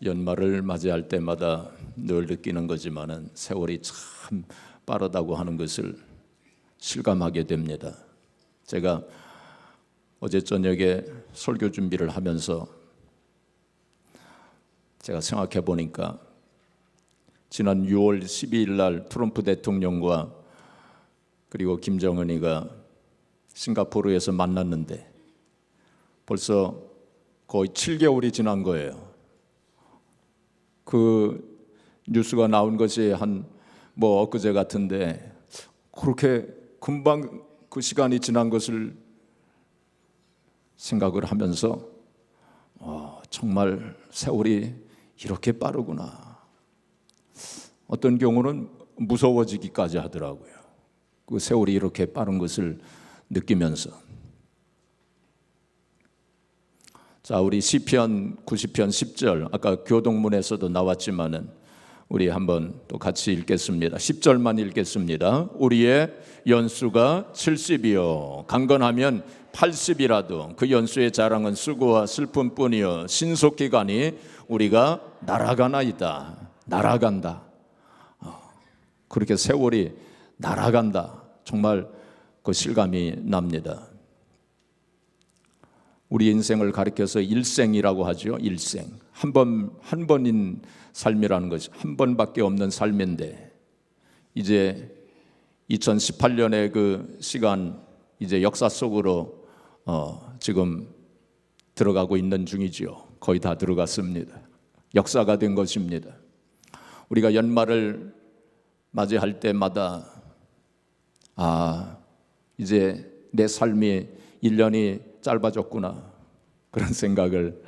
연말을 맞이할 때마다 늘 느끼는 거지만은 세월이 참 빠르다고 하는 것을 실감하게 됩니다. 제가 어제 저녁에 설교 준비를 하면서 제가 생각해 보니까 지난 6월 12일 날 트럼프 대통령과 그리고 김정은이가 싱가포르에서 만났는데 벌써 거의 7개월이 지난 거예요. 그 뉴스가 나온 것이 엊그제 같은데 그렇게 금방 그 시간이 지난 것을 생각을 하면서 정말 세월이 이렇게 빠르구나. 어떤 경우는 무서워지기까지 하더라고요. 그 세월이 이렇게 빠른 것을 느끼면서. 자, 우리 시편 90편 10절 아까 교동문에서도 나왔지만은 우리 한번 또 같이 읽겠습니다. 10절만 읽겠습니다. 우리의 연수가 70이요 강건하면 80이라도 그 연수의 자랑은 수고와 슬픔뿐이요 신속히 가니 우리가 날아가나이다. 날아간다. 그렇게 세월이 날아간다. 정말 그 실감이 납니다. 우리 인생을 가리켜서 일생이라고 하죠. 일생. 한 번인 삶이라는 것이 한 번밖에 없는 삶인데 이제 2018년의 그 시간 이제 역사 속으로 지금 들어가고 있는 중이지요. 거의 다 들어갔습니다. 역사가 된 것입니다. 우리가 연말을 맞이할 때마다 이제 내 삶이 1년이 짧아졌구나 그런 생각을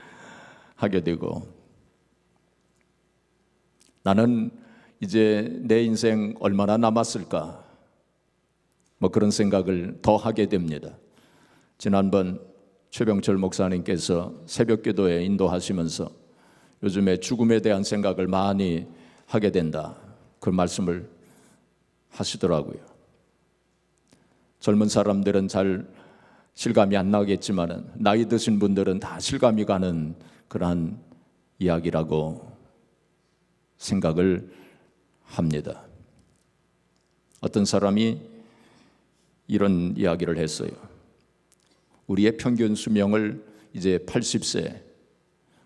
하게 되고 나는 이제 내 인생 얼마나 남았을까 그런 생각을 더 하게 됩니다. 지난번 최병철 목사님께서 새벽기도에 인도하시면서 요즘에 죽음에 대한 생각을 많이 하게 된다 그 말씀을 하시더라고요. 젊은 사람들은 잘 실감이 안 나겠지만 나이 드신 분들은 다 실감이 가는 그러한 이야기라고 생각을 합니다. 어떤 사람이 이런 이야기를 했어요. 우리의 평균 수명을 이제 80세,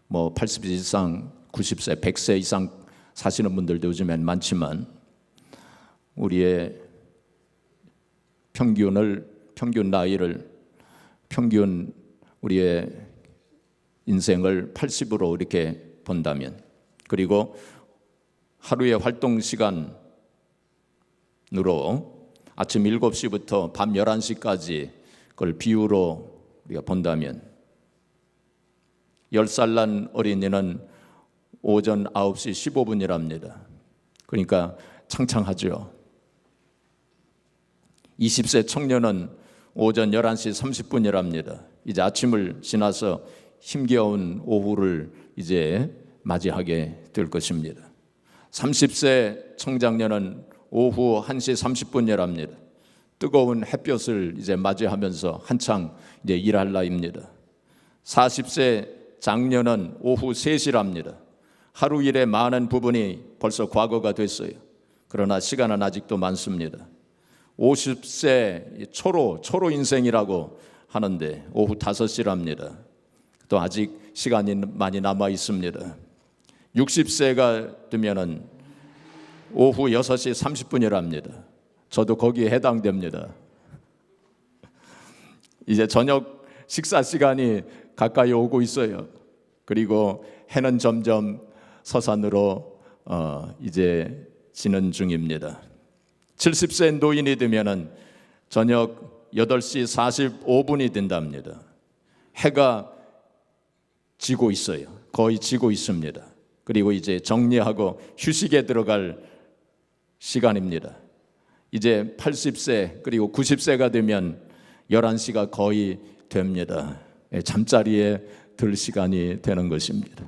80세 이상, 90세, 100세 이상 사시는 분들도 요즘엔 많지만 우리의 평균 나이를 평균 우리의 인생을 80으로 이렇게 본다면 그리고 하루의 활동 시간으로 아침 7시부터 밤 11시까지 그걸 비유로 우리가 본다면 10살 난 어린이는 오전 9시 15분이랍니다. 그러니까 창창하죠. 20세 청년은 오전 11시 30분이랍니다. 이제 아침을 지나서 힘겨운 오후를 이제 맞이하게 될 것입니다. 30세 청장년은 오후 1시 30분이랍니다. 뜨거운 햇볕을 이제 맞이하면서 한창 이제 일할 나이입니다. 40세 장년은 오후 3시랍니다. 하루 일의 많은 부분이 벌써 과거가 됐어요. 그러나 시간은 아직도 많습니다. 50세 초로 인생이라고 하는데 오후 5시랍니다. 또 아직 시간이 많이 남아 있습니다. 60세가 되면은 오후 6시 30분이랍니다. 저도 거기에 해당됩니다. 이제 저녁 식사 시간이 가까이 오고 있어요. 그리고 해는 점점 서산으로 이제 지는 중입니다. 70세 노인이 되면은 저녁 8시 45분이 된답니다. 해가 지고 있어요. 거의 지고 있습니다. 그리고 이제 정리하고 휴식에 들어갈 시간입니다. 이제 80세 그리고 90세가 되면 11시가 거의 됩니다. 잠자리에 들 시간이 되는 것입니다.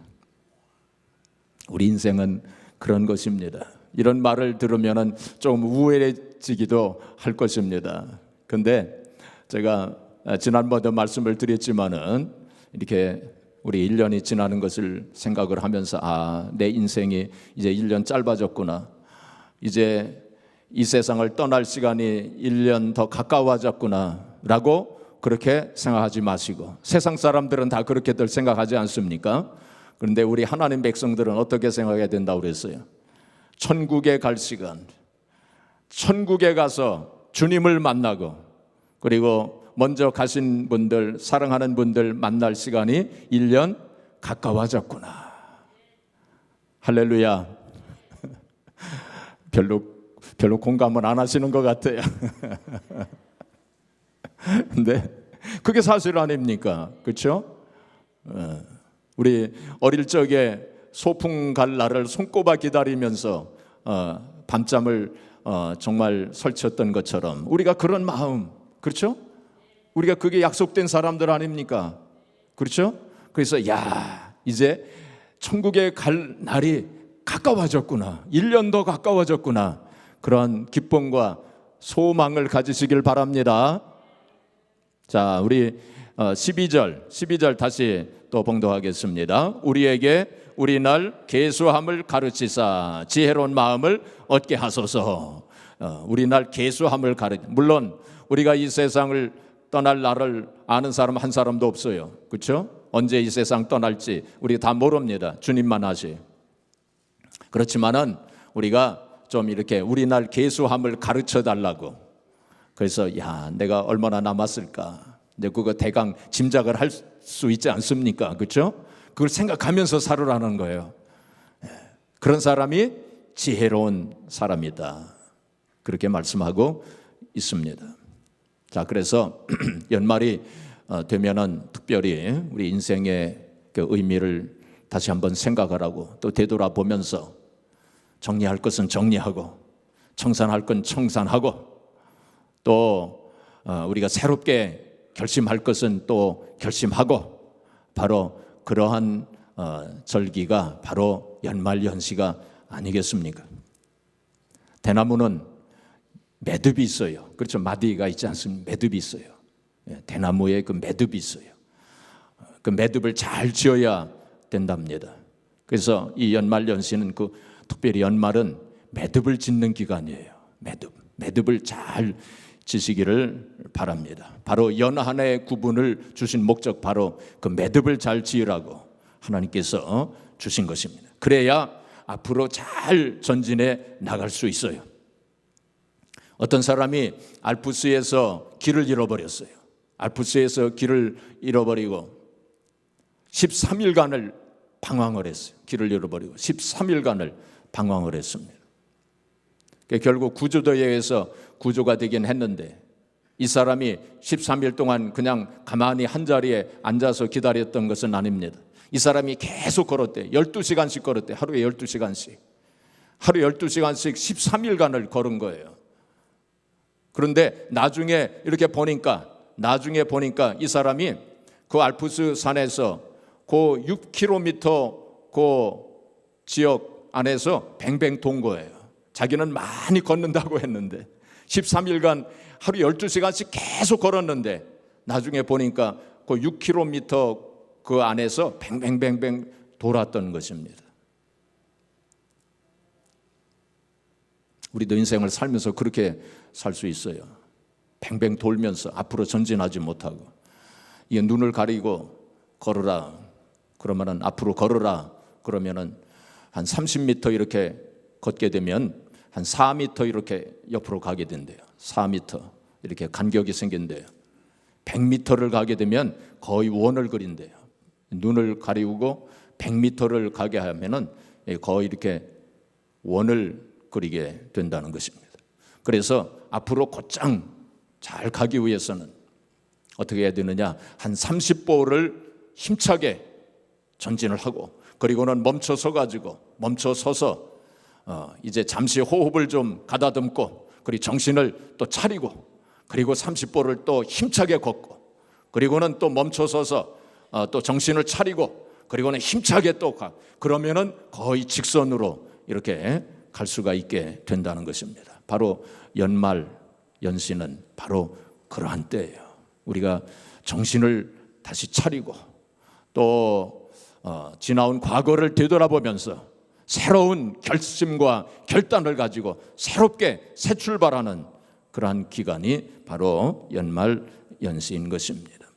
우리 인생은 그런 것입니다. 이런 말을 들으면 좀 우울해지기도 할 것입니다. 근데 제가 지난번에도 말씀을 드렸지만은 이렇게 우리 1년이 지나는 것을 생각을 하면서 내 인생이 이제 1년 짧아졌구나. 이제 이 세상을 떠날 시간이 1년 더 가까워졌구나 라고 그렇게 생각하지 마시고, 세상 사람들은 다 그렇게들 생각하지 않습니까? 그런데 우리 하나님 백성들은 어떻게 생각해야 된다고 그랬어요? 천국에 갈 시간, 천국에 가서 주님을 만나고, 그리고 먼저 가신 분들, 사랑하는 분들 만날 시간이 1년 가까워졌구나. 할렐루야. 별로 공감은 안 하시는 것 같아요. 근데 그게 사실 아닙니까? 그렇죠? 우리 어릴 적에 소풍 갈 날을 손꼽아 기다리면서 밤잠을 정말 설쳤던 것처럼 우리가 그런 마음, 그렇죠? 우리가 그게 약속된 사람들 아닙니까? 그렇죠? 그래서 이제 천국에 갈 날이 가까워졌구나, 1년 더 가까워졌구나, 그런 기쁨과 소망을 가지시길 바랍니다. 자, 우리 12절 다시 또 봉독하겠습니다. 우리에게 우리날 계수함을 가르치사 지혜로운 마음을 얻게 하소서. 우리날 계수함을 물론 우리가 이 세상을 떠날 날을 아는 사람 한 사람도 없어요. 그렇죠? 언제 이 세상 떠날지 우리 다 모릅니다. 주님만 아시. 그렇지만은 우리가 좀 이렇게 우리날 계수함을 가르쳐 달라고. 그래서 내가 얼마나 남았을까? 근데 그거 대강 짐작을 할 수 있지 않습니까? 그렇죠? 그걸 생각하면서 살으라는 거예요. 그런 사람이 지혜로운 사람이다. 그렇게 말씀하고 있습니다. 자, 그래서 연말이 되면은 특별히 우리 인생의 그 의미를 다시 한번 생각하라고, 또 되돌아보면서 정리할 것은 정리하고 청산할 건 청산하고, 또 우리가 새롭게 결심할 것은 또 결심하고, 바로 그러한 절기가 바로 연말연시가 아니겠습니까? 대나무는 매듭이 있어요. 그렇죠? 마디가 있지 않습니까? 매듭이 있어요. 대나무에 그 매듭이 있어요. 그 매듭을 잘 지어야 된답니다. 그래서 이 연말연시는 특별히 연말은 매듭을 짓는 기간이에요. 매듭을 잘 지시기를 바랍니다. 바로 연 한 해의 구분을 주신 목적, 바로 그 매듭을 잘 지으라고 하나님께서 주신 것입니다. 그래야 앞으로 잘 전진해 나갈 수 있어요. 어떤 사람이 알프스에서 길을 잃어버렸어요. 알프스에서 길을 잃어버리고 13일간을 방황을 했어요. 길을 잃어버리고 13일간을 방황을 했습니다. 결국 구조도에 의해서 구조가 되긴 했는데, 이 사람이 13일 동안 그냥 가만히 한 자리에 앉아서 기다렸던 것은 아닙니다. 이 사람이 계속 걸었대. 12시간씩 걸었대. 하루에 12시간씩. 하루에 12시간씩 13일간을 걸은 거예요. 그런데 나중에 보니까 이 사람이 그 알프스 산에서 그 6km 그 지역 안에서 뱅뱅 돈 거예요. 자기는 많이 걷는다고 했는데 13일간 하루 12시간씩 계속 걸었는데, 나중에 보니까 그 6km 그 안에서 뱅뱅뱅뱅 돌았던 것입니다. 우리도 인생을 살면서 그렇게 살 수 있어요. 뱅뱅 돌면서 앞으로 전진하지 못하고, 이게 눈을 가리고 걸으라 그러면은, 앞으로 걸으라 그러면은 한 30m 이렇게 걷게 되면 한 4m 이렇게 옆으로 가게 된대요. 4m 이렇게 간격이 생긴대요. 100m를 가게 되면 거의 원을 그린대요. 눈을 가리우고 100m를 가게 하면은 거의 이렇게 원을 그리게 된다는 것입니다. 그래서 앞으로 곧장 잘 가기 위해서는 어떻게 해야 되느냐? 한 30보를 힘차게 전진을 하고, 그리고는 멈춰서서 이제 잠시 호흡을 좀 가다듬고, 그리고 정신을 또 차리고, 그리고 30보를 또 힘차게 걷고, 그리고는 또 멈춰서서 또 정신을 차리고, 그리고는 힘차게 또 그러면은 거의 직선으로 이렇게 갈 수가 있게 된다는 것입니다. 바로 연말 연시는 바로 그러한 때예요. 우리가 정신을 다시 차리고, 또 지나온 과거를 되돌아보면서 새로운 결심과 결단을 가지고 새롭게 새 출발하는 그러한 기간이 바로 연말 연시인 것입니다.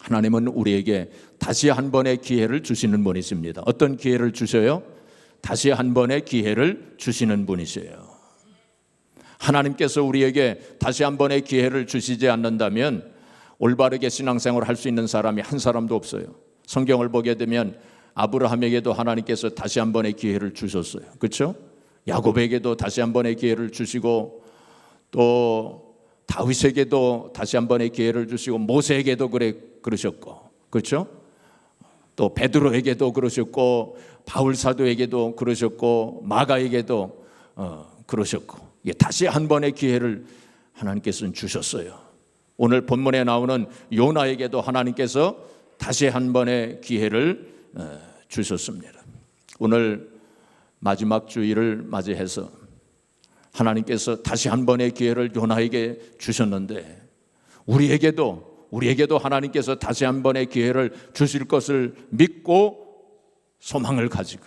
하나님은 우리에게 다시 한 번의 기회를 주시는 분이십니다. 어떤 기회를 주셔요? 다시 한 번의 기회를 주시는 분이세요. 하나님께서 우리에게 다시 한 번의 기회를 주시지 않는다면 올바르게 신앙생활을 할 수 있는 사람이 한 사람도 없어요. 성경을 보게 되면 아브라함에게도 하나님께서 다시 한 번의 기회를 주셨어요. 그렇죠? 야곱에게도 다시 한 번의 기회를 주시고 또 다윗에게도 다시 한 번의 기회를 주시고 모세에게도 그러셨고, 그렇죠? 또 베드로에게도 그러셨고 바울 사도에게도 그러셨고 마가에게도 그러셨고, 다시 한 번의 기회를 하나님께서는 주셨어요. 오늘 본문에 나오는 요나에게도 하나님께서 다시 한 번의 기회를 주셨습니다. 오늘 마지막 주일을 맞이해서 하나님께서 다시 한 번의 기회를 요나에게 주셨는데 우리에게도 하나님께서 다시 한 번의 기회를 주실 것을 믿고 소망을 가지고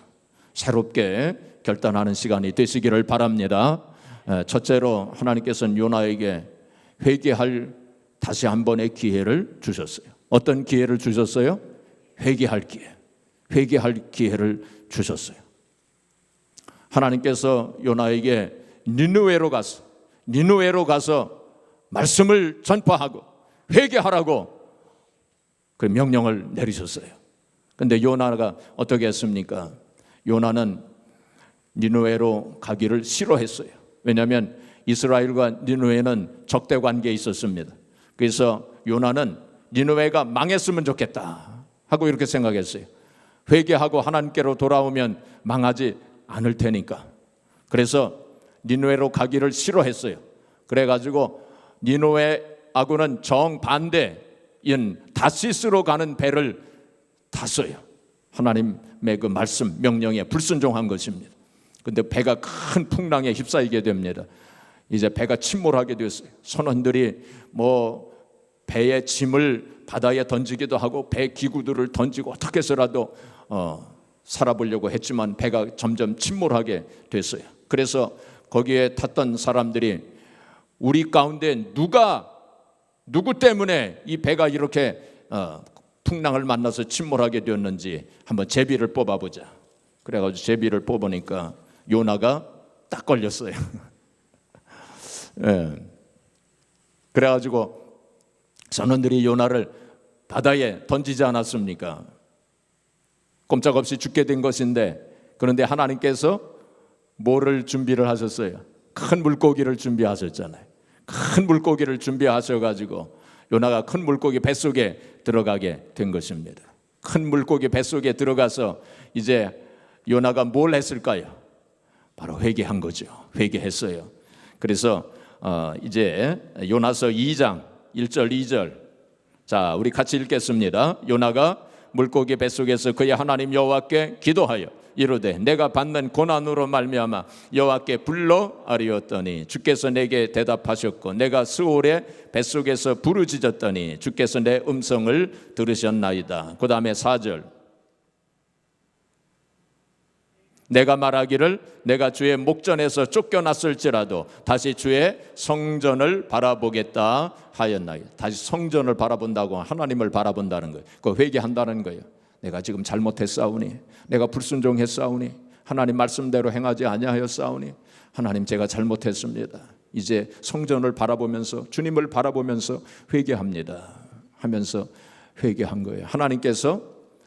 새롭게 결단하는 시간이 되시기를 바랍니다. 첫째로 하나님께서는 요나에게 회개할 다시 한 번의 기회를 주셨어요. 어떤 기회를 주셨어요? 회개할 기회를 주셨어요. 하나님께서 요나에게 니느웨로 가서 말씀을 전파하고 회개하라고 그 명령을 내리셨어요. 그런데 요나가 어떻게 했습니까? 요나는 니느웨로 가기를 싫어했어요. 왜냐하면 이스라엘과 니느웨는 적대 관계에 있었습니다. 그래서 요나는 니느웨가 망했으면 좋겠다 하고 이렇게 생각했어요. 회개하고 하나님께로 돌아오면 망하지 않을 테니까. 그래서 니느웨로 가기를 싫어했어요. 그래가지고 니느웨하고는 정반대인 다시스로 가는 배를 탔어요. 하나님의 그 말씀 명령에 불순종한 것입니다. 근데 배가 큰 풍랑에 휩싸이게 됩니다. 이제 배가 침몰하게 되었어요. 선원들이 배의 짐을 바다에 던지기도 하고 배 기구들을 던지고 어떻게 해서라도 살아보려고 했지만 배가 점점 침몰하게 됐어요. 그래서 거기에 탔던 사람들이 우리 가운데 누구 때문에 이 배가 이렇게 풍랑을 만나서 침몰하게 되었는지 한번 제비를 뽑아보자. 그래가지고 제비를 뽑으니까 요나가 딱 걸렸어요. 예. 그래가지고 선원들이 요나를 바다에 던지지 않았습니까? 꼼짝없이 죽게 된 것인데, 그런데 하나님께서 뭐를 준비를 하셨어요? 큰 물고기를 준비하셨잖아요. 큰 물고기를 준비하셔가지고 요나가 큰 물고기 뱃속에 들어가게 된 것입니다. 큰 물고기 뱃속에 들어가서 이제 요나가 뭘 했을까요? 바로 회개한 거죠. 회개했어요. 그래서 이제 요나서 2장 1절 2절, 자 우리 같이 읽겠습니다. 요나가 물고기 뱃속에서 그의 하나님 여호와께 기도하여 이르되 내가 받는 고난으로 말미암아 여호와께 불러 아뢰었더니 주께서 내게 대답하셨고 내가 스올의 뱃속에서 부르짖었더니 주께서 내 음성을 들으셨나이다. 그 다음에 4절, 내가 말하기를 내가 주의 목전에서 쫓겨났을지라도 다시 주의 성전을 바라보겠다 하였나이다. 다시 성전을 바라본다고 하나님을 바라본다는 거예요. 그 회개한다는 거예요. 내가 지금 잘못했사오니, 내가 불순종했사오니, 하나님 말씀대로 행하지 아니하였사오니 하나님 제가 잘못했습니다. 이제 성전을 바라보면서 주님을 바라보면서 회개합니다 하면서 회개한 거예요.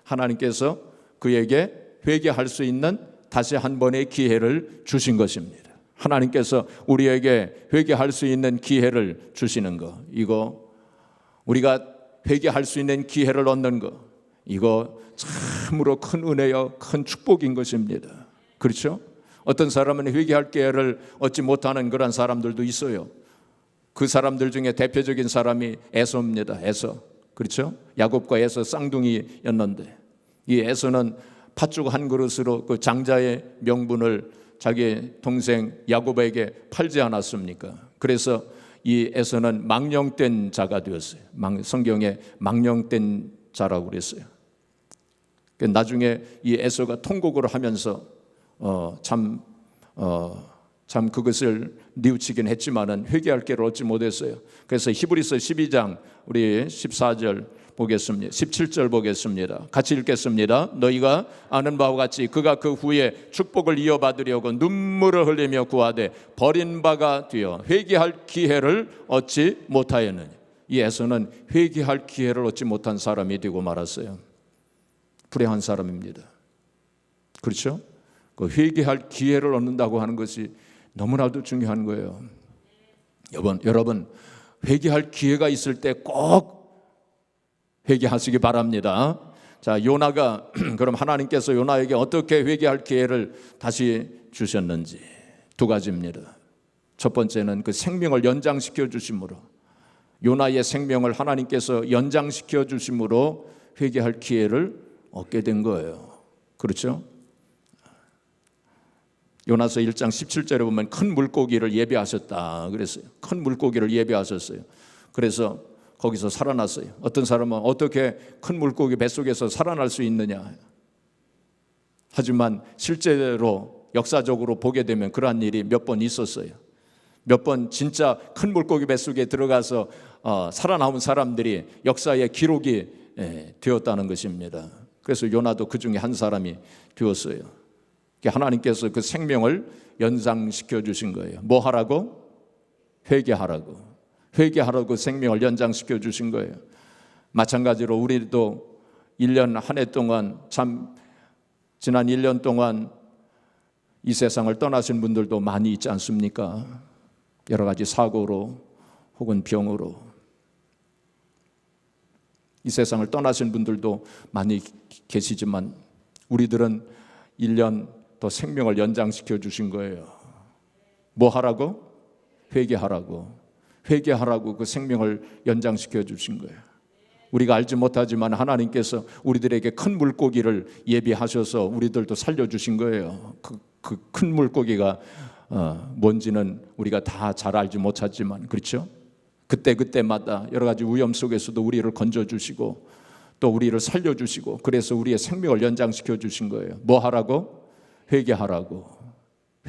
하나님께서 그에게 회개할 수 있는 다시 한 번의 기회를 주신 것입니다. 하나님께서 우리에게 회개할 수 있는 기회를 주시는 거, 이거 우리가 회개할 수 있는 기회를 얻는 거, 이거 참으로 큰 은혜요, 큰 축복인 것입니다. 그렇죠? 어떤 사람은 회개할 기회를 얻지 못하는 그런 사람들도 있어요. 그 사람들 중에 대표적인 사람이 에서입니다. 에서, 그렇죠? 야곱과 에서 쌍둥이였는데 이 에서는 팥죽 한 그릇으로 그 장자의 명분을 자기 동생 야곱에게 팔지 않았습니까? 그래서 이 에서는 망령된 자가 되었어요. 성경에 망령된 자라고 그랬어요. 나중에 이 에서가 통곡을 하면서 참 그것을 뉘우치긴 했지만은 회개할 기회를 얻지 못했어요. 그래서 히브리서 12장 우리 14절 보겠습니다. 17절 보겠습니다. 같이 읽겠습니다. 너희가 아는 바와 같이 그가 그 후에 축복을 이어받으려고 눈물을 흘리며 구하되 버린 바가 되어 회개할 기회를 얻지 못하였느니. 이 에서는 회개할 기회를 얻지 못한 사람이 되고 말았어요. 불행한 사람입니다. 그렇죠? 그 회개할 기회를 얻는다고 하는 것이 너무나도 중요한 거예요. 여러분 회개할 기회가 있을 때 꼭 회개하시기 바랍니다. 자, 요나가 그럼 하나님께서 요나에게 어떻게 회개할 기회를 다시 주셨는지 두 가지입니다. 첫 번째는 그 생명을 연장시켜 주심으로, 요나의 생명을 하나님께서 연장시켜 주심으로 회개할 기회를 얻게 된 거예요. 그렇죠? 요나서 1장 17절에 보면 큰 물고기를 예비하셨다 그랬어요. 큰 물고기를 예비하셨어요. 그래서 거기서 살아났어요. 어떤 사람은 어떻게 큰 물고기 뱃속에서 살아날 수 있느냐. 하지만 실제로 역사적으로 보게 되면 그러한 일이 몇 번 있었어요. 몇 번 진짜 큰 물고기 뱃속에 들어가서 살아남은 사람들이 역사의 기록이 되었다는 것입니다. 그래서 요나도 그 중에 한 사람이 되었어요. 하나님께서 그 생명을 연장시켜 주신 거예요. 뭐 하라고? 회개하라고. 회개하라고 생명을 연장시켜 주신 거예요. 마찬가지로 우리도 1년 한 해 동안 지난 1년 동안 이 세상을 떠나신 분들도 많이 있지 않습니까? 여러 가지 사고로 혹은 병으로 이 세상을 떠나신 분들도 많이 계시지만 우리들은 1년 더 생명을 연장시켜 주신 거예요. 뭐 하라고? 회개하라고. 회개하라고 그 생명을 연장시켜 주신 거예요. 우리가 알지 못하지만 하나님께서 우리들에게 큰 물고기를 예비하셔서 우리들도 살려주신 거예요. 그 큰 물고기가 뭔지는 우리가 다 잘 알지 못하지만, 그렇죠? 그때마다 여러 가지 위험 속에서도 우리를 건져주시고 또 우리를 살려주시고 그래서 우리의 생명을 연장시켜 주신 거예요. 뭐 하라고? 회개하라고.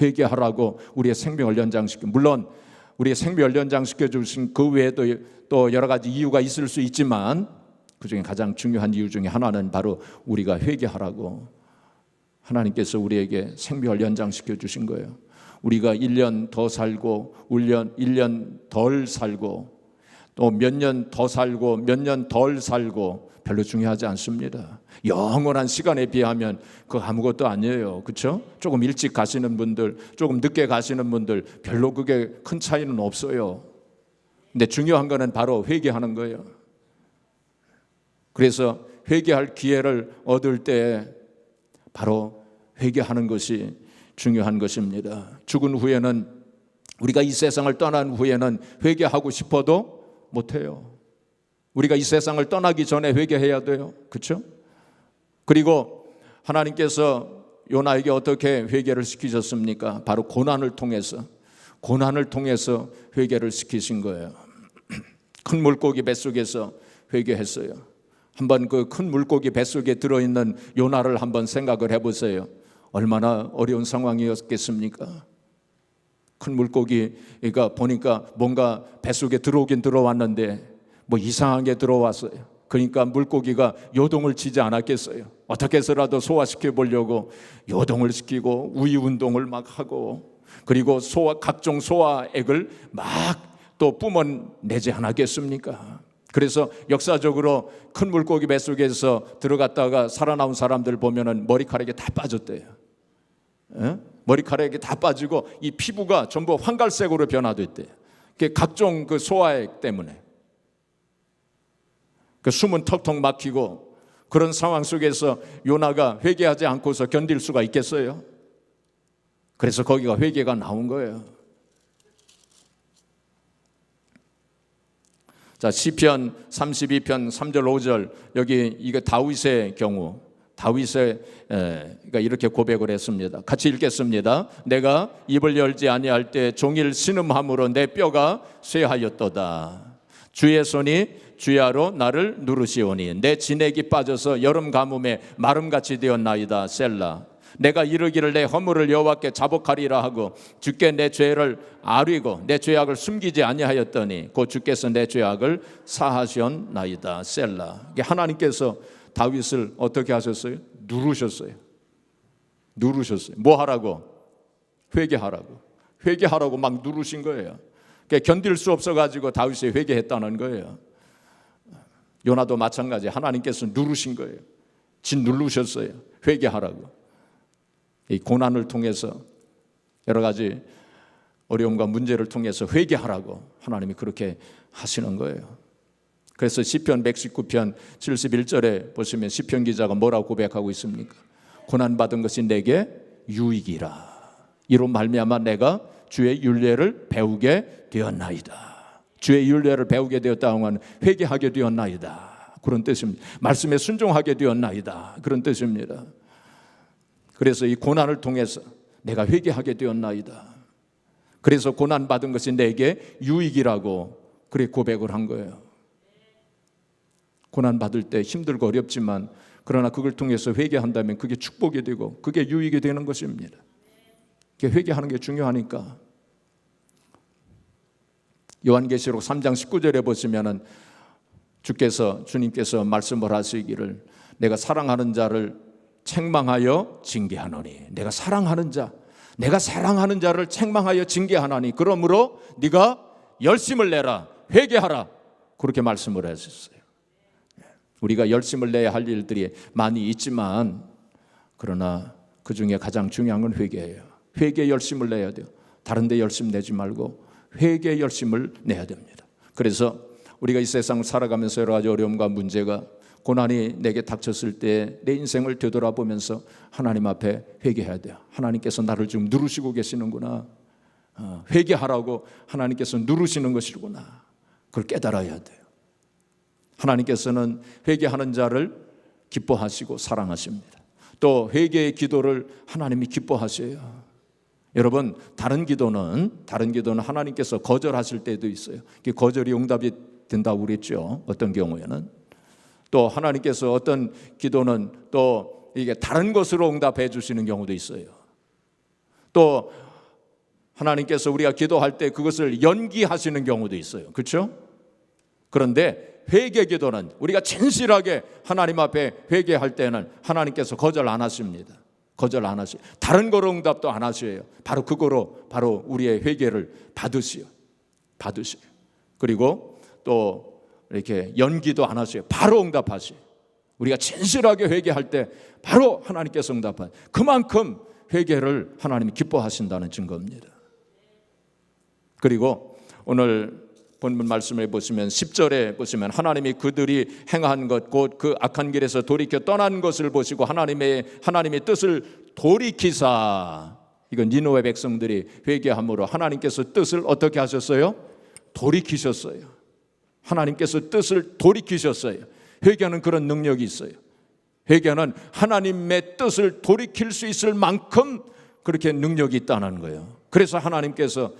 회개하라고 우리의 생명을 연장시켜. 물론 우리의 생명을 연장시켜 주신 그 외에도 또 여러 가지 이유가 있을 수 있지만 그중에 가장 중요한 이유 중에 하나는 바로 우리가 회개하라고 하나님께서 우리에게 생명을 연장시켜 주신 거예요. 우리가 1년 더 살고 1년 덜 살고 또 몇 년 더 살고 몇 년 덜 살고 별로 중요하지 않습니다. 영원한 시간에 비하면 그거 아무것도 아니에요. 그렇죠? 조금 일찍 가시는 분들, 조금 늦게 가시는 분들 별로 그게 큰 차이는 없어요. 근데 중요한 거는 바로 회개하는 거예요. 그래서 회개할 기회를 얻을 때 바로 회개하는 것이 중요한 것입니다. 죽은 후에는 우리가 이 세상을 떠난 후에는 회개하고 싶어도 못해요. 우리가 이 세상을 떠나기 전에 회개해야 돼요. 그렇죠? 그리고 하나님께서 요나에게 어떻게 회개를 시키셨습니까? 바로 고난을 통해서 회개를 시키신 거예요. 큰 물고기 뱃속에서 회개했어요. 한번 그 큰 물고기 뱃속에 들어있는 요나를 한번 생각을 해보세요. 얼마나 어려운 상황이었겠습니까? 큰 물고기가 보니까 뭔가 뱃속에 들어오긴 들어왔는데 뭐 이상하게 들어왔어요. 그러니까 물고기가 요동을 치지 않았겠어요. 어떻게 해서라도 소화시켜 보려고 요동을 시키고 우유 운동을 막 하고 그리고 각종 소화액을 막 또 뿜어내지 않았겠습니까? 그래서 역사적으로 큰 물고기 뱃속에서 들어갔다가 살아나온 사람들 보면은 머리카락이 다 빠졌대요. 머리카락이 다 빠지고 이 피부가 전부 황갈색으로 변화됐대요. 각종 그 소화액 때문에. 그 숨은 턱턱 막히고 그런 상황 속에서 요나가 회개하지 않고서 견딜 수가 있겠어요? 그래서 거기가 회개가 나온 거예요. 자, 시편 32편 3절 5절 여기 이게 다윗의 경우 다윗가 이렇게 고백을 했습니다. 같이 읽겠습니다. 내가 입을 열지 아니할 때 종일 신음함으로 내 뼈가 쇠하였도다. 주의 손이 주야로 나를 누르시오니 내 진액이 빠져서 여름 가뭄에 마름같이 되었나이다. 셀라. 내가 이르기를 내 허물을 여호와께 자복하리라 하고 주께 내 죄를 아뢰고 내 죄악을 숨기지 아니하였더니 곧 주께서 내 죄악을 사하셨나이다. 셀라. 하나님께서 다윗을 어떻게 하셨어요? 누르셨어요. 뭐 하라고? 회개하라고 막 누르신 거예요. 견딜 수 없어가지고 다윗이 회개했다는 거예요. 요나도 마찬가지. 하나님께서 누르신 거예요. 누르셨어요. 회개하라고. 이 고난을 통해서 여러 가지 어려움과 문제를 통해서 회개하라고 하나님이 그렇게 하시는 거예요. 그래서 시편 119편 71절에 보시면 시편 기자가 뭐라고 고백하고 있습니까? 고난받은 것이 내게 유익이라. 이로 말미암아 내가 주의 율례를 배우게 되었나이다. 주의 율례를 배우게 되었다 하면 회개하게 되었나이다. 그런 뜻입니다. 말씀에 순종하게 되었나이다. 그런 뜻입니다. 그래서 이 고난을 통해서 내가 회개하게 되었나이다. 그래서 고난받은 것이 내게 유익이라고 그렇게 고백을 한 거예요. 고난받을 때 힘들고 어렵지만 그러나 그걸 통해서 회개한다면 그게 축복이 되고 그게 유익이 되는 것입니다. 회개하는 게 중요하니까. 요한계시록 3장 19절에 보시면은 주님께서 말씀을 하시기를 내가 사랑하는 자를 책망하여 징계하노니 내가 사랑하는 자를 책망하여 징계하나니 그러므로 네가 열심을 내라 회개하라 그렇게 말씀을 하셨어요. 우리가 열심을 내야 할 일들이 많이 있지만 그러나 그 중에 가장 중요한 건 회개예요. 회개에 열심을 내야 돼요. 다른 데 열심 내지 말고 회개에 열심을 내야 됩니다. 그래서 우리가 이 세상을 살아가면서 여러 가지 어려움과 문제가 고난이 내게 닥쳤을 때 내 인생을 되돌아보면서 하나님 앞에 회개해야 돼요. 하나님께서 나를 지금 누르시고 계시는구나. 회개하라고 하나님께서 누르시는 것이구나. 그걸 깨달아야 돼요. 하나님께서는 회개하는 자를 기뻐하시고 사랑하십니다. 또 회개의 기도를 하나님이 기뻐하셔요. 여러분 다른 기도는 하나님께서 거절하실 때도 있어요. 거절이 응답이 된다고 그랬죠. 어떤 경우에는 또 하나님께서 어떤 기도는 또 이게 다른 것으로 응답해 주시는 경우도 있어요. 또 하나님께서 우리가 기도할 때 그것을 연기하시는 경우도 있어요. 그렇죠? 그런데 회개 기도는 우리가 진실하게 하나님 앞에 회개할 때는 하나님께서 거절 안 하십니다. 거절 안 하시고 다른 거로 응답도 안 하셔요. 바로 그거로 바로 우리의 회개를 받으시오. 그리고 또 이렇게 연기도 안 하셔요. 바로 응답하시오. 우리가 진실하게 회개할 때 바로 하나님께서 응답하세요. 그만큼 회개를 하나님이 기뻐하신다는 증거입니다. 그리고 오늘 본문 말씀을 보시면 10절에 보시면 하나님이 그들이 행한 것 곧 그 악한 길에서 돌이켜 떠난 것을 보시고 하나님의 뜻을 돌이키사. 이건 니느웨 백성들이 회개함으로 하나님께서 뜻을 어떻게 하셨어요? 돌이키셨어요. 하나님께서 뜻을 돌이키셨어요. 회개는 그런 능력이 있어요. 회개는 하나님의 뜻을 돌이킬 수 있을 만큼 그렇게 능력이 있다는 거예요. 그래서 하나님께서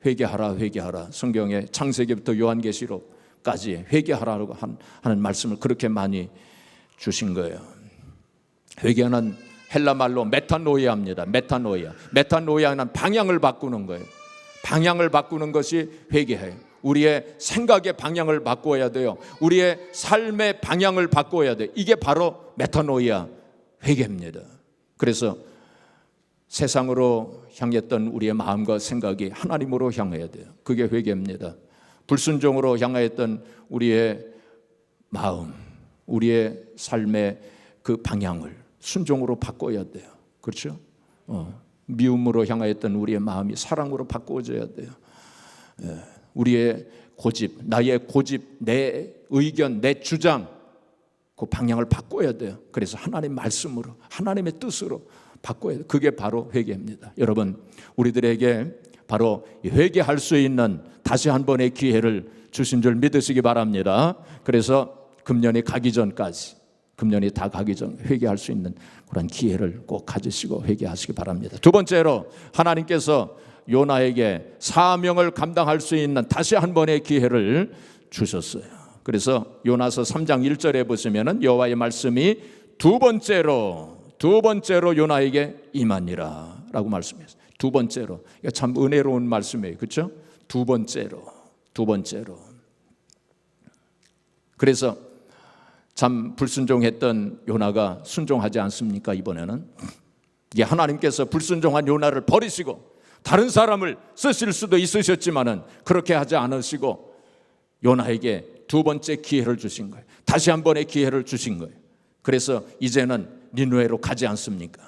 회개하라. 성경에 창세기부터 요한계시록까지 회개하라고 하는 말씀을 그렇게 많이 주신 거예요. 회개는 헬라 말로 메타노이아입니다. 메타노이아는 방향을 바꾸는 거예요. 방향을 바꾸는 것이 회개예요. 우리의 생각의 방향을 바꿔야 돼요. 우리의 삶의 방향을 바꿔야 돼요. 이게 바로 메타노이아 회개입니다. 그래서 세상으로 향했던 우리의 마음과 생각이 하나님으로 향해야 돼요. 그게 회개입니다. 불순종으로 향하였던 우리의 마음, 우리의 삶의 그 방향을 순종으로 바꿔야 돼요. 그렇죠? 미움으로 향하였던 우리의 마음이 사랑으로 바꿔져야 돼요. 우리의 고집, 나의 고집, 내 의견, 내 주장, 그 방향을 바꿔야 돼요. 그래서 하나님 말씀으로, 하나님의 뜻으로 바꿔야 돼요. 그게 바로 회개입니다. 여러분, 우리들에게 바로 회개할 수 있는 다시 한 번의 기회를 주신 줄 믿으시기 바랍니다. 그래서 금년이 다 가기 전 회개할 수 있는 그런 기회를 꼭 가지시고 회개하시기 바랍니다. 두 번째로 하나님께서 요나에게 사명을 감당할 수 있는 다시 한 번의 기회를 주셨어요. 그래서 요나서 3장 1절에 보시면은 여호와의 말씀이 두 번째로 요나에게 임하니라 라고 말씀했어요. 두 번째로. 참 은혜로운 말씀이에요. 그렇죠? 두 번째로. 그래서 참 불순종했던 요나가 순종하지 않습니까? 이번에는 이게 하나님께서 불순종한 요나를 버리시고 다른 사람을 쓰실 수도 있으셨지만은 그렇게 하지 않으시고 요나에게 두 번째 기회를 주신 거예요. 다시 한 번의 기회를 주신 거예요. 그래서 이제는 니느웨로 가지 않습니까?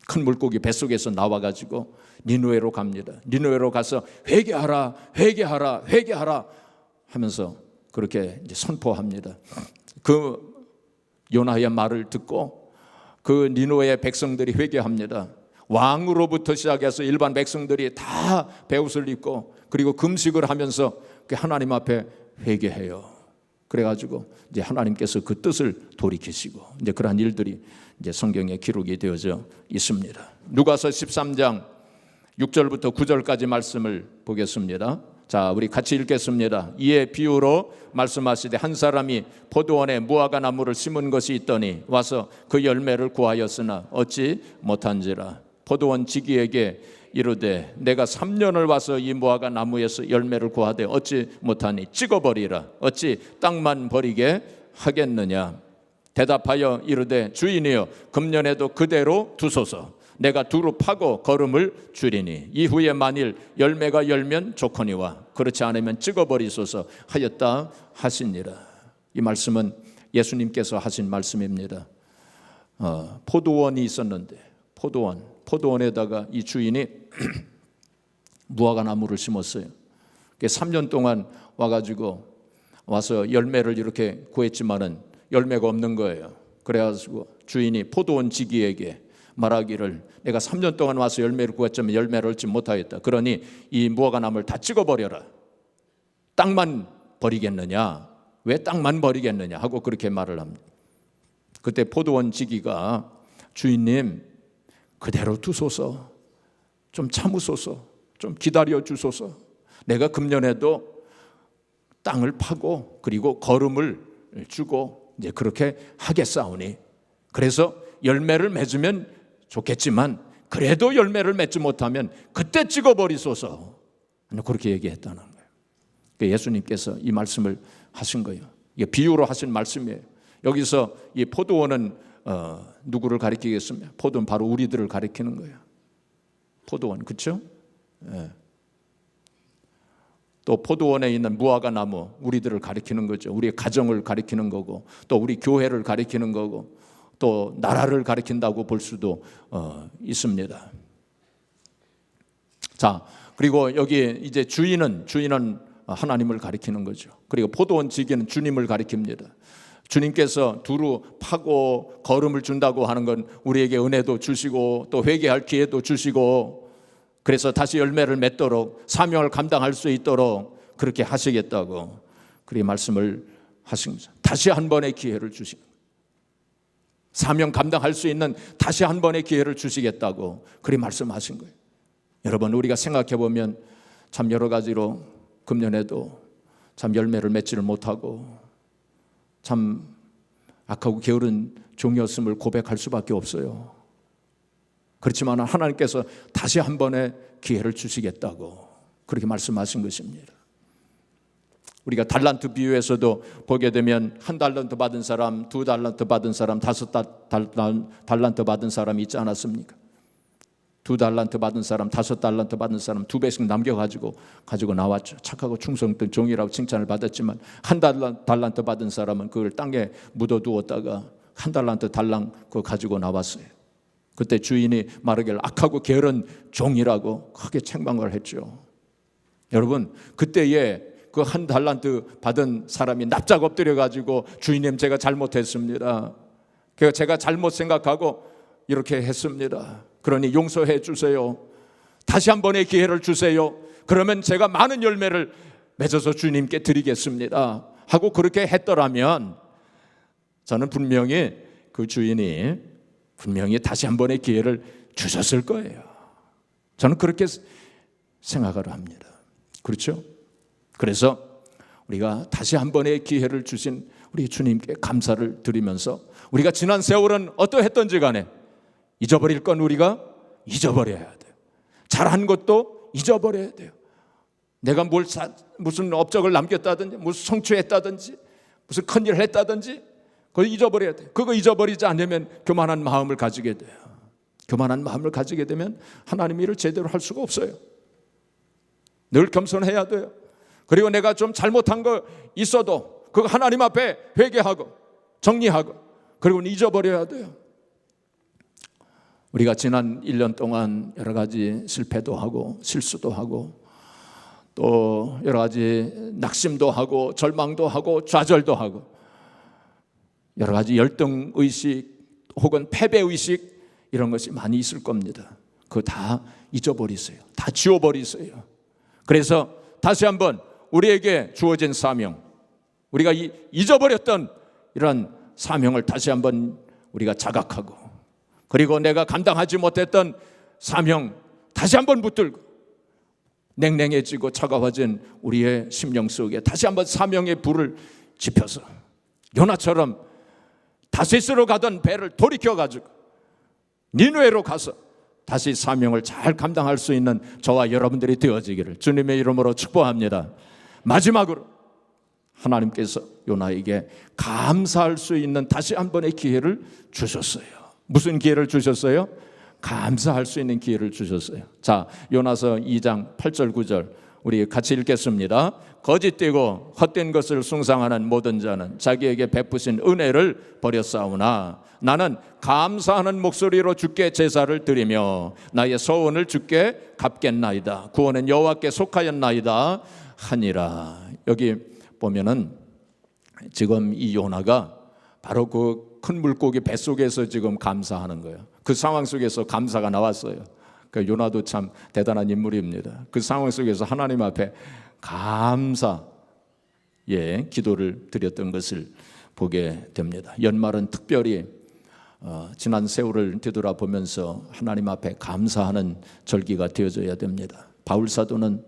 큰 물고기 뱃속에서 나와가지고 니느웨로 갑니다. 니느웨로 가서 회개하라 하면서 그렇게 이제 선포합니다. 그 요나의 말을 듣고 그 니느웨의 백성들이 회개합니다. 왕으로부터 시작해서 일반 백성들이 다 베옷을 입고 그리고 금식을 하면서 하나님 앞에 회개해요. 그래가지고 이제 하나님께서 그 뜻을 돌이키시고 이제 그러한 일들이 이제 성경에 기록이 되어져 있습니다. 누가서 13장 6절부터 9절까지 말씀을 보겠습니다. 자, 우리 같이 읽겠습니다. 이에 비유로 말씀하시되 한 사람이 포도원에 무화과 나무를 심은 것이 있더니 와서 그 열매를 구하였으나 얻지 못한지라. 포도원 지기에게 이르되 내가 3년을 와서 이 무화과 나무에서 열매를 구하되 얻지 못하니 찍어버리라. 어찌 땅만 버리게 하겠느냐. 대답하여 이르되 주인이여 금년에도 그대로 두소서. 내가 두루 파고 거름을 줄이니 이후에 만일 열매가 열면 좋거니와 그렇지 않으면 찍어버리소서 하였다 하시니라. 이 말씀은 예수님께서 하신 말씀입니다. 포도원이 있었는데 포도원에다가 이 주인이 무화과 나무를 심었어요. 3년 동안 와서 열매를 이렇게 구했지만은 열매가 없는 거예요. 그래가지고 주인이 포도원 지기에게 말하기를 내가 3년 동안 와서 열매를 구했지만 열매를 얻지 못하였다. 그러니 이 무화과 나무를 다 찍어버려라. 땅만 버리겠느냐? 왜 땅만 버리겠느냐? 하고 그렇게 말을 합니다. 그때 포도원 지기가 주인님 그대로 두소서, 좀 참으소서, 좀 기다려 주소서. 내가 금년에도 땅을 파고 그리고 거름을 주고 이제 그렇게 하겠사오니 그래서 열매를 맺으면 좋겠지만 그래도 열매를 맺지 못하면 그때 찍어버리소서. 그렇게 얘기했다는 거예요. 예수님께서 이 말씀을 하신 거예요. 이게 비유로 하신 말씀이에요. 여기서 이 포도원은 누구를 가리키겠습니까? 포도는 바로 우리들을 가리키는 거예요. 포도원, 그렇죠? 예. 또 포도원에 있는 무화과 나무, 우리들을 가리키는 거죠. 우리의 가정을 가리키는 거고, 또 우리 교회를 가리키는 거고, 또 나라를 가리킨다고 볼 수도 있습니다. 자, 그리고 여기 이제 주인은 하나님을 가리키는 거죠. 그리고 포도원 지기는 주님을 가리킵니다. 주님께서 두루 파고 거름을 준다고 하는 건 우리에게 은혜도 주시고 또 회개할 기회도 주시고 그래서 다시 열매를 맺도록 사명을 감당할 수 있도록 그렇게 하시겠다고 그렇게 말씀을 하신 거죠. 다시 한 번의 기회를 주신 거예요. 사명 감당할 수 있는 다시 한 번의 기회를 주시겠다고 그렇게 말씀하신 거예요. 여러분 우리가 생각해 보면 참 여러 가지로 금년에도 참 열매를 맺지를 못하고 참 악하고 게으른 종이었음을 고백할 수밖에 없어요. 그렇지만 하나님께서 다시 한 번의 기회를 주시겠다고 그렇게 말씀하신 것입니다. 우리가 달란트 비유에서도 보게 되면 1달란트 받은 사람, 2달란트 받은 사람, 5달란트 받은 사람이 있지 않았습니까? 2달란트 받은 사람, 5달란트 받은 사람 2배씩 남겨가지고 나왔죠. 착하고 충성된 종이라고 칭찬을 받았지만 1달란트 받은 사람은 그걸 땅에 묻어두었다가 1달란트 달랑 그거 가지고 나왔어요. 그때 주인이 말하기를 악하고 게으른 종이라고 크게 책망을 했죠. 여러분 그때에 그 1달란트 받은 사람이 납작 엎드려가지고 주인님 제가 잘못했습니다. 제가 잘못 생각하고 이렇게 했습니다. 그러니 용서해 주세요. 다시 한 번의 기회를 주세요. 그러면 제가 많은 열매를 맺어서 주님께 드리겠습니다. 하고 그렇게 했더라면 저는 분명히 그 주인이 분명히 다시 한 번의 기회를 주셨을 거예요. 저는 그렇게 생각을 합니다. 그렇죠? 그래서 우리가 다시 한 번의 기회를 주신 우리 주님께 감사를 드리면서 우리가 지난 세월은 어떠했던지 간에 잊어버릴 건 우리가 잊어버려야 돼요. 잘한 것도 잊어버려야 돼요. 내가 무슨 업적을 남겼다든지 무슨 성취했다든지 무슨 큰일을 했다든지 그걸 잊어버려야 돼요. 그거 잊어버리지 않으면 교만한 마음을 가지게 돼요. 교만한 마음을 가지게 되면 하나님 일을 제대로 할 수가 없어요. 늘 겸손해야 돼요. 그리고 내가 좀 잘못한 거 있어도 그거 하나님 앞에 회개하고 정리하고 그리고 잊어버려야 돼요. 우리가 지난 1년 동안 여러 가지 실패도 하고 실수도 하고 또 여러 가지 낙심도 하고 절망도 하고 좌절도 하고 여러 가지 열등의식 혹은 패배의식 이런 것이 많이 있을 겁니다. 그거 다 잊어버리세요. 다 지워버리세요. 그래서 다시 한번 우리에게 주어진 사명, 우리가 잊어버렸던 이런 사명을 다시 한번 우리가 자각하고 그리고 내가 감당하지 못했던 사명 다시 한번 붙들고 냉랭해지고 차가워진 우리의 심령 속에 다시 한번 사명의 불을 지펴서 요나처럼 다시스로 가던 배를 돌이켜가지고 니느웨로 가서 다시 사명을 잘 감당할 수 있는 저와 여러분들이 되어지기를 주님의 이름으로 축복합니다. 마지막으로 하나님께서 요나에게 감사할 수 있는 다시 한 번의 기회를 주셨어요. 무슨 기회를 주셨어요? 감사할 수 있는 기회를 주셨어요. 자, 요나서 2장 8절 9절 우리 같이 읽겠습니다. 거짓되고 헛된 것을 숭상하는 모든 자는 자기에게 베푸신 은혜를 버렸사오나 나는 감사하는 목소리로 주께 제사를 드리며 나의 소원을 주께 갚겠나이다. 구원은 여호와께 속하였나이다 하니라. 여기 보면은 지금 이 요나가 바로 그 큰 물고기 뱃속에서 지금 감사하는 거예요. 그 상황 속에서 감사가 나왔어요. 그러니까 요나도 참 대단한 인물입니다. 그 상황 속에서 하나님 앞에 감사의 기도를 드렸던 것을 보게 됩니다. 연말은 특별히 지난 세월을 되돌아보면서 하나님 앞에 감사하는 절기가 되어져야 됩니다. 바울 사도는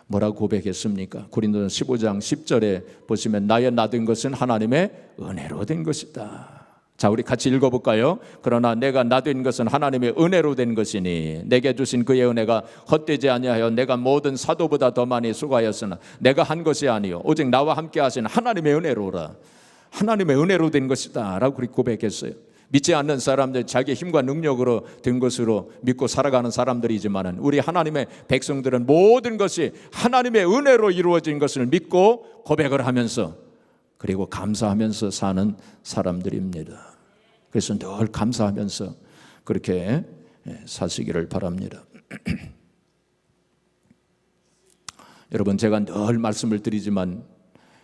뭐라고 고백했습니까? 고린도전 15장 10절에 보시면 나의 나된 것은 하나님의 은혜로 된 것이다. 자, 우리 같이 읽어볼까요? 그러나 내가 나된 것은 하나님의 은혜로 된 것이니 내게 주신 그의 은혜가 헛되지 아니하여 내가 모든 사도보다 더 많이 수고하였으나 내가 한 것이 아니요 오직 나와 함께 하신 하나님의 은혜로라. 하나님의 은혜로 된 것이다 라고 그렇게 고백했어요. 믿지 않는 사람들 자기 힘과 능력으로 된 것으로 믿고 살아가는 사람들이지만 우리 하나님의 백성들은 모든 것이 하나님의 은혜로 이루어진 것을 믿고 고백을 하면서 그리고 감사하면서 사는 사람들입니다. 그래서 늘 감사하면서 그렇게 사시기를 바랍니다. 여러분, 제가 늘 말씀을 드리지만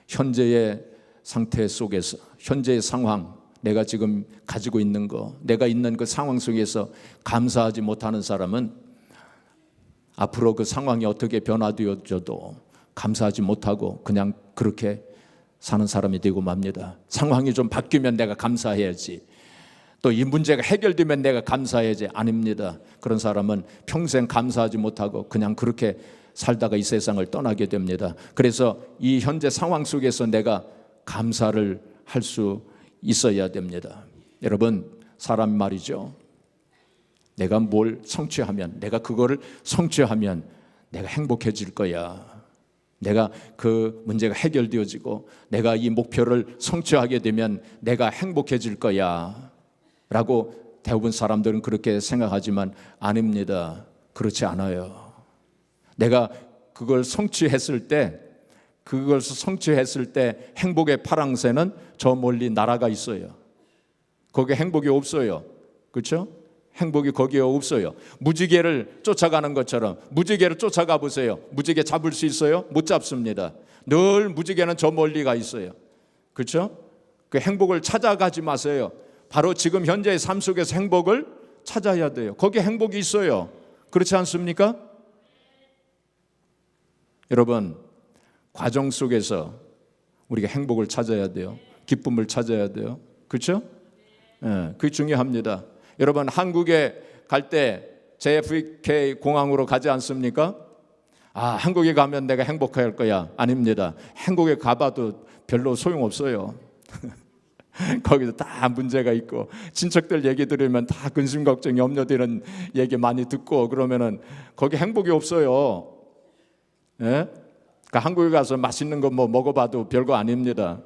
현재의 상태 속에서 현재의 상황, 내가 지금 가지고 있는 거, 내가 있는 그 상황 속에서 감사하지 못하는 사람은 앞으로 그 상황이 어떻게 변화되어져도 감사하지 못하고 그냥 그렇게 사는 사람이 되고 맙니다. 상황이 좀 바뀌면 내가 감사해야지, 또 이 문제가 해결되면 내가 감사해야지. 아닙니다. 그런 사람은 평생 감사하지 못하고 그냥 그렇게 살다가 이 세상을 떠나게 됩니다. 그래서 이 현재 상황 속에서 내가 감사를 할 수 있어야 됩니다. 여러분, 사람 말이죠. 내가 뭘 성취하면, 내가 그거를 성취하면 내가 행복해질 거야. 내가 그 문제가 해결되어지고 내가 이 목표를 성취하게 되면 내가 행복해질 거야 라고 대부분 사람들은 그렇게 생각하지만 아닙니다. 그렇지 않아요. 내가 그걸 성취했을 때 행복의 파랑새는 저 멀리 나라가 있어요. 거기에 행복이 없어요. 그렇죠? 행복이 거기에 없어요. 무지개를 쫓아가는 것처럼 무지개를 쫓아가 보세요. 무지개 잡을 수 있어요? 못 잡습니다. 늘 무지개는 저 멀리가 있어요. 그렇죠? 그 행복을 찾아가지 마세요. 바로 지금 현재의 삶 속에서 행복을 찾아야 돼요. 거기에 행복이 있어요. 그렇지 않습니까? 여러분, 과정 속에서 우리가 행복을 찾아야 돼요. 기쁨을 찾아야 돼요. 그렇죠? 그게 중요합니다. 여러분, 한국에 갈 때 JFK 공항으로 가지 않습니까? 한국에 가면 내가 행복할 거야. 아닙니다. 한국에 가봐도 별로 소용없어요. 거기도 다 문제가 있고, 친척들 얘기 들으면 다 근심 걱정 염려되는 얘기 많이 듣고 그러면은 거기 행복이 없어요. 예? 그러니까 한국에 가서 맛있는 거 뭐 먹어봐도 별거 아닙니다.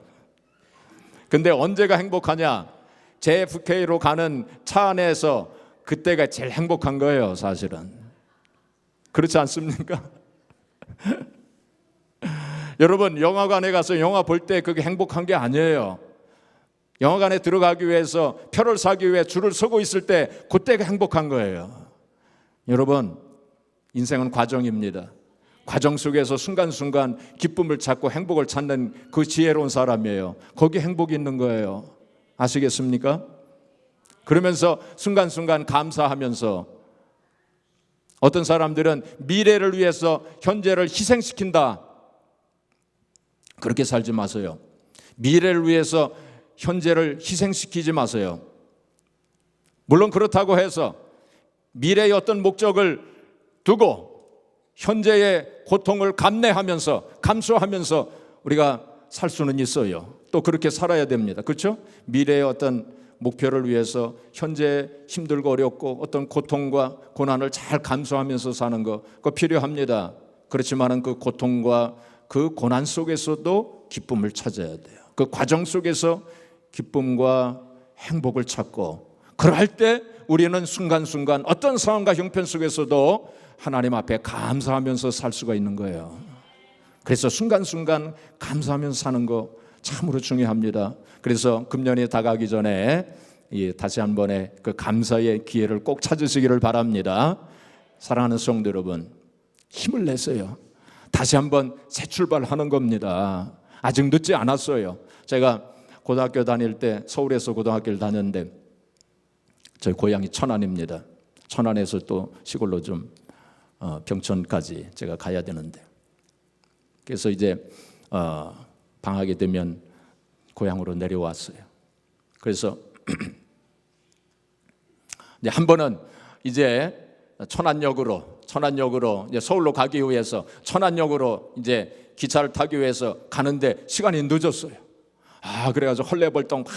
근데 언제가 행복하냐? JFK로 가는 차 안에서 그때가 제일 행복한 거예요, 사실은. 그렇지 않습니까? 여러분, 영화관에 가서 영화 볼 때 그게 행복한 게 아니에요. 영화관에 들어가기 위해서 표를 사기 위해 줄을 서고 있을 때 그때가 행복한 거예요. 여러분, 인생은 과정입니다. 과정 속에서 순간순간 기쁨을 찾고 행복을 찾는 그 지혜로운 사람이에요. 거기 행복이 있는 거예요. 아시겠습니까? 그러면서 순간순간 감사하면서, 어떤 사람들은 미래를 위해서 현재를 희생시킨다. 그렇게 살지 마세요. 미래를 위해서 현재를 희생시키지 마세요. 물론 그렇다고 해서 미래의 어떤 목적을 두고 현재의 고통을 감내하면서 감수하면서 우리가 살 수는 있어요. 또 그렇게 살아야 됩니다. 그렇죠? 미래의 어떤 목표를 위해서 현재 힘들고 어렵고 어떤 고통과 고난을 잘 감수하면서 사는 거, 그거 필요합니다. 그렇지만은 그 고통과 그 고난 속에서도 기쁨을 찾아야 돼요. 그 과정 속에서 기쁨과 행복을 찾고, 그럴 때 우리는 순간순간 어떤 상황과 형편 속에서도 하나님 앞에 감사하면서 살 수가 있는 거예요. 그래서 순간순간 감사하면서 사는 거 참으로 중요합니다. 그래서 금년이 다가기 전에 다시 한 번의 그 감사의 기회를 꼭 찾으시기를 바랍니다. 사랑하는 성도 여러분, 힘을 내세요. 다시 한번 새 출발하는 겁니다. 아직 늦지 않았어요. 제가 고등학교 다닐 때 서울에서 고등학교를 다녔는데, 저희 고향이 천안입니다. 천안에서 또 시골로 좀 병천까지 제가 가야 되는데, 그래서 이제 방학이 되면 고향으로 내려왔어요. 그래서 한 번은 이제 천안역으로 이제 서울로 가기 위해서 천안역으로 이제 기차를 타기 위해서 가는데 시간이 늦었어요. 그래가지고 헐레벌떡 막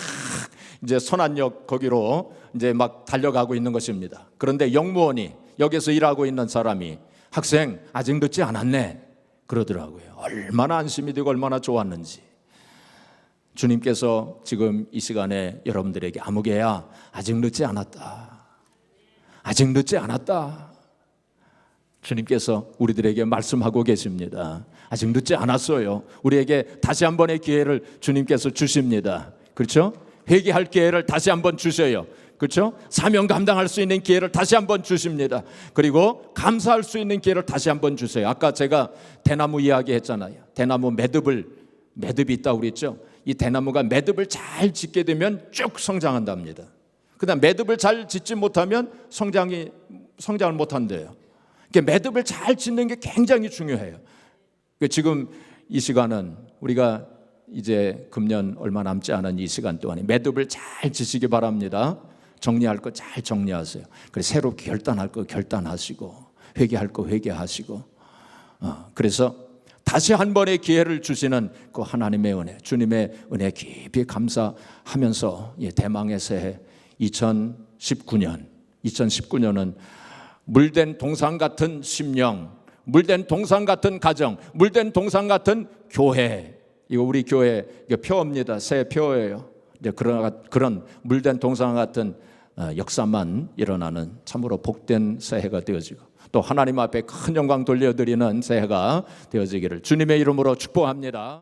이제 천안역 거기로 이제 막 달려가고 있는 것입니다. 그런데 역무원이, 여기서 일하고 있는 사람이, 학생 아직 늦지 않았네 그러더라고요. 얼마나 안심이 되고 얼마나 좋았는지. 주님께서 지금 이 시간에 여러분들에게 아무개야, 아직 늦지 않았다. 아직 늦지 않았다. 주님께서 우리들에게 말씀하고 계십니다. 아직 늦지 않았어요. 우리에게 다시 한 번의 기회를 주님께서 주십니다. 그렇죠? 회개할 기회를 다시 한 번 주셔요. 그렇죠? 사명 감당할 수 있는 기회를 다시 한 번 주십니다. 그리고 감사할 수 있는 기회를 다시 한 번 주세요. 아까 제가 대나무 이야기 했잖아요. 대나무 매듭이 있다고 그랬죠. 이 대나무가 매듭을 잘 짓게 되면 쭉 성장한답니다. 그다음 매듭을 잘 짓지 못하면 성장을 못한대요. 매듭을 잘 짓는 게 굉장히 중요해요. 지금 이 시간은 우리가 이제 금년 얼마 남지 않은 이 시간 동안에 매듭을 잘 지시기 바랍니다. 정리할 거 잘 정리하세요. 그래서 새롭게 결단할 거 결단하시고, 회개할 거 회개하시고, 그래서 다시 한 번의 기회를 주시는 그 하나님의 은혜, 주님의 은혜 깊이 감사하면서 대망의 새해 2019년은 물된 동상 같은 심령, 물된 동상 같은 가정, 물된 동상 같은 교회, 이거 우리 교회 표입니다. 새 표예요. 그런 물된 동상 같은 역사만 일어나는 참으로 복된 새해가 되어지고, 또 하나님 앞에 큰 영광 돌려드리는 새해가 되어지기를 주님의 이름으로 축복합니다.